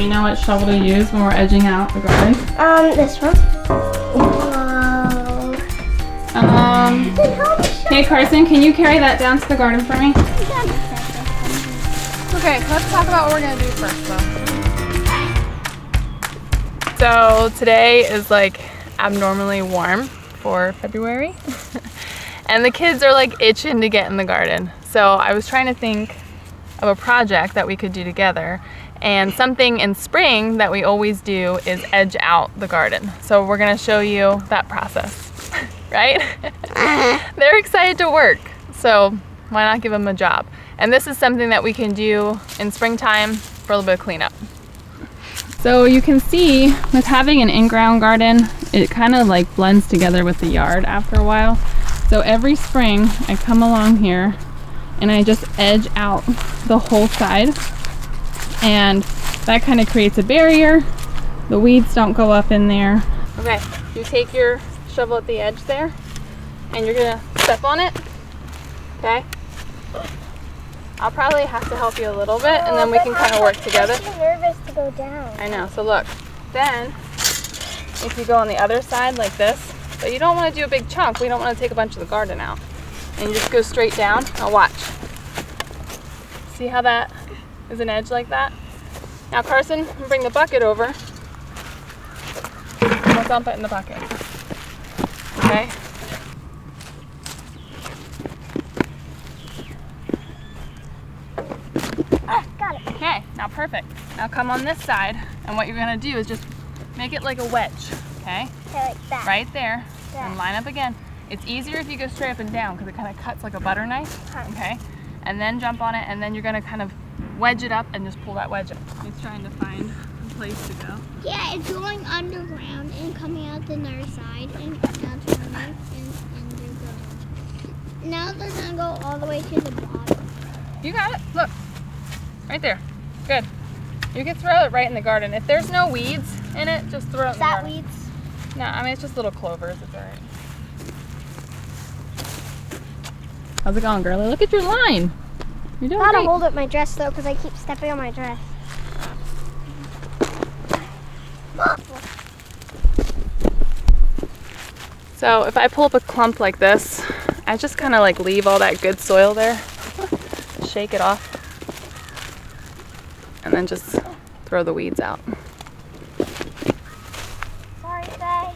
you know what shovel to use when we're edging out the garden? This one. Whoa. Hey Carson, can you carry that down to the garden for me? Okay, let's talk about what we're gonna do first though. So today is like abnormally warm for February. And the kids are like itching to get in the garden. So I was trying to think of a project that we could do together. And something in spring that we always do is edge out the garden. So we're gonna show you that process, right? They're excited to work, so why not give them a job? And this is something that we can do in springtime for a little bit of cleanup. So you can see with having an in-ground garden, it kind of like blends together with the yard after a while. So every spring I come along here and I just edge out the whole side, and that kind of creates a barrier. The weeds don't go up in there. Okay, you take your shovel at the edge there and you're gonna step on it, okay? I'll probably have to help you a little bit and then we can kind of work together. I'm too nervous to go down. I know, so look, then if you go on the other side like this, but you don't want to do a big chunk, we don't want to take a bunch of the garden out. And you just go straight down. Now watch. See how that is an edge like that? Now Carson, bring the bucket over. We'll dump it in the bucket. Okay? Got it. Okay, now perfect. Now come on this side, and what you're gonna do is just make it like a wedge, okay? Okay, like that. Right there, Yeah. and line up again. It's easier if you go straight up and down because it kind of cuts like a butter knife, okay? And then jump on it, and then you're gonna kind of wedge it up and just pull that wedge up. He's trying to find a place to go. Yeah, it's going underground and coming out the other side and now turning and they're going. Now they're gonna go all the way to the bottom. You got it, look. Right there, good. You can throw it right in the garden. If there's no weeds in it, just throw it in the garden. Is that weeds? No, I mean, it's just little clovers, it's all right. How's it going, girlie? Look at your line. You're doing Gotta great. hold up my dress though, because I keep stepping on my dress. So if I pull up a clump like this, I just kind of like leave all that good soil there, shake it off, and then just throw the weeds out. Sorry, Faye.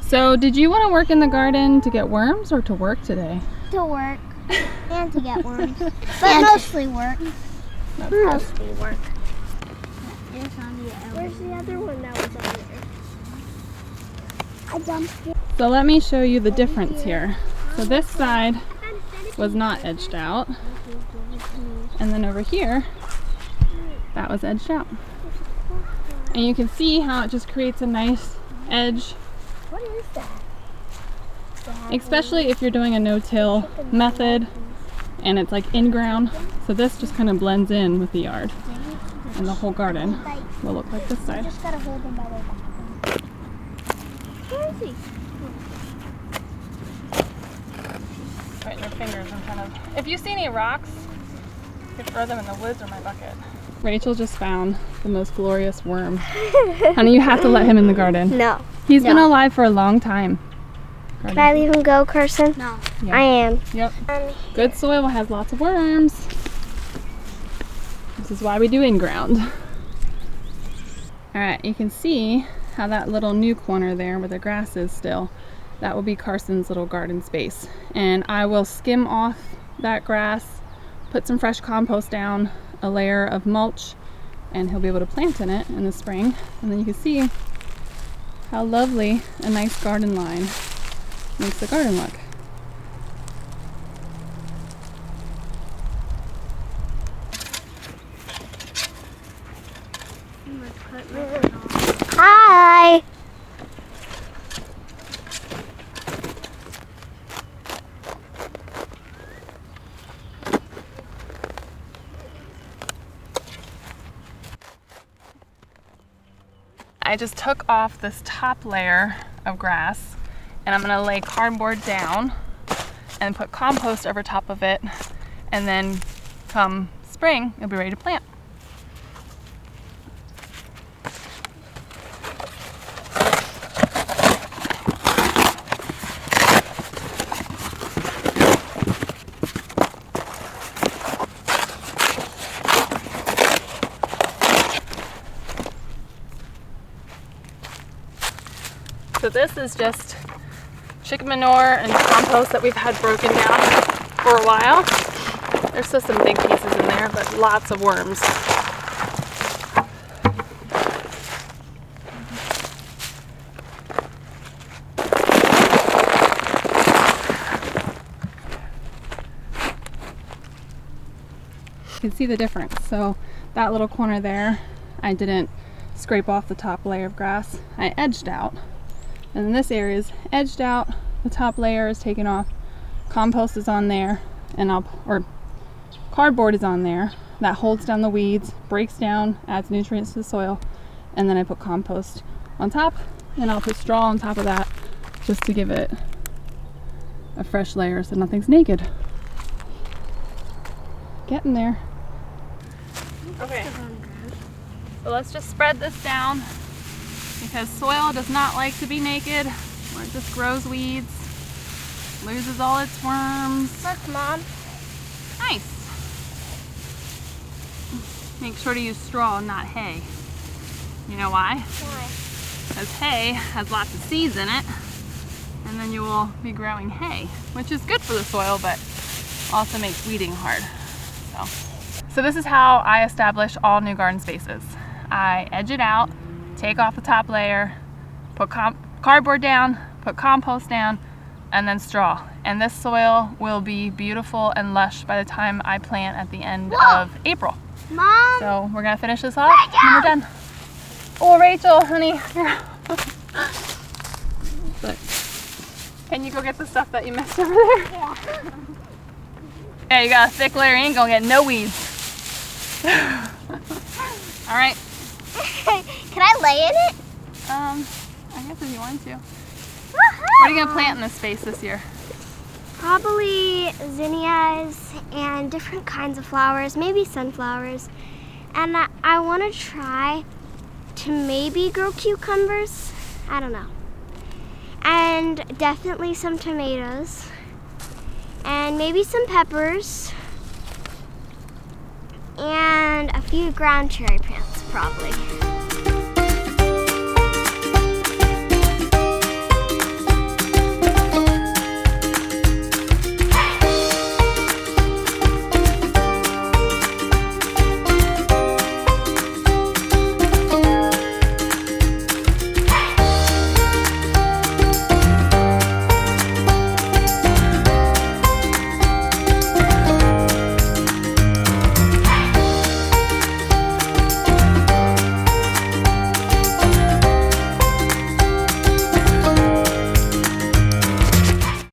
So did you want to work in the garden to get worms or to work today? To work and to get worms, but mostly work. Mostly work. Where's the other one that was on there? I dumped it. So let me show you the difference here. So this side was not edged out, and then over here, that was edged out. And you can see how it just creates a nice edge. What is that? Especially if you're doing a no-till method and it's like in-ground. So this just kind of blends in with the yard, and the whole garden will look like this side. Just gotta hold him by the back. Where is he? Right in your fingers in front of. If you see any rocks, you could throw them in the woods or my bucket. Rachel just found the most glorious worm. Honey, you have to let him in the garden. No. He's been alive for a long time. Can I leave him go, Carson? No. Yeah. I am. Yep. Good soil has lots of worms. This is why we do in-ground. All right, you can see how that little new corner there where the grass is still, that will be Carson's little garden space. And I will skim off that grass, put some fresh compost down, a layer of mulch, and he'll be able to plant in it in the spring. And then you can see how lovely a nice garden line makes the garden look. Hi. I just took off this top layer of grass and I'm gonna lay cardboard down and put compost over top of it and then come spring, you'll be ready to plant. So this is just chicken manure and compost that we've had broken down for a while. There's still some big pieces in there, but lots of worms. You can see the difference. So that little corner there, I didn't scrape off the top layer of grass. I edged out. And this area is edged out, the top layer is taken off, compost is on there, and cardboard is on there. That holds down the weeds, breaks down, adds nutrients to the soil, and then I put compost on top, and I'll put straw on top of that just to give it a fresh layer so nothing's naked. Getting there. Okay, so let's just spread this down, because soil does not like to be naked, or it just grows weeds, loses all its worms. Look, Mom. Nice. Make sure to use straw, not hay. You know why? Why? Because hay has lots of seeds in it, and then you will be growing hay, which is good for the soil, but also makes weeding hard. So this is how I establish all new garden spaces. I edge it out, take off the top layer, put cardboard down, put compost down, and then straw. And this soil will be beautiful and lush by the time I plant at the end of April. Mom! So we're gonna finish this off and then we're done. Oh, Rachel, honey. But can you go get the stuff that you missed over there? Yeah. Yeah, you got a thick layer, you ain't gonna get no weeds. All right. Can I lay in it? I guess if you want to. What are you gonna plant in this space this year? Probably zinnias and different kinds of flowers, maybe sunflowers. And I want to try to maybe grow cucumbers. I don't know. And definitely some tomatoes. And maybe some peppers. And a few ground cherry plants, probably.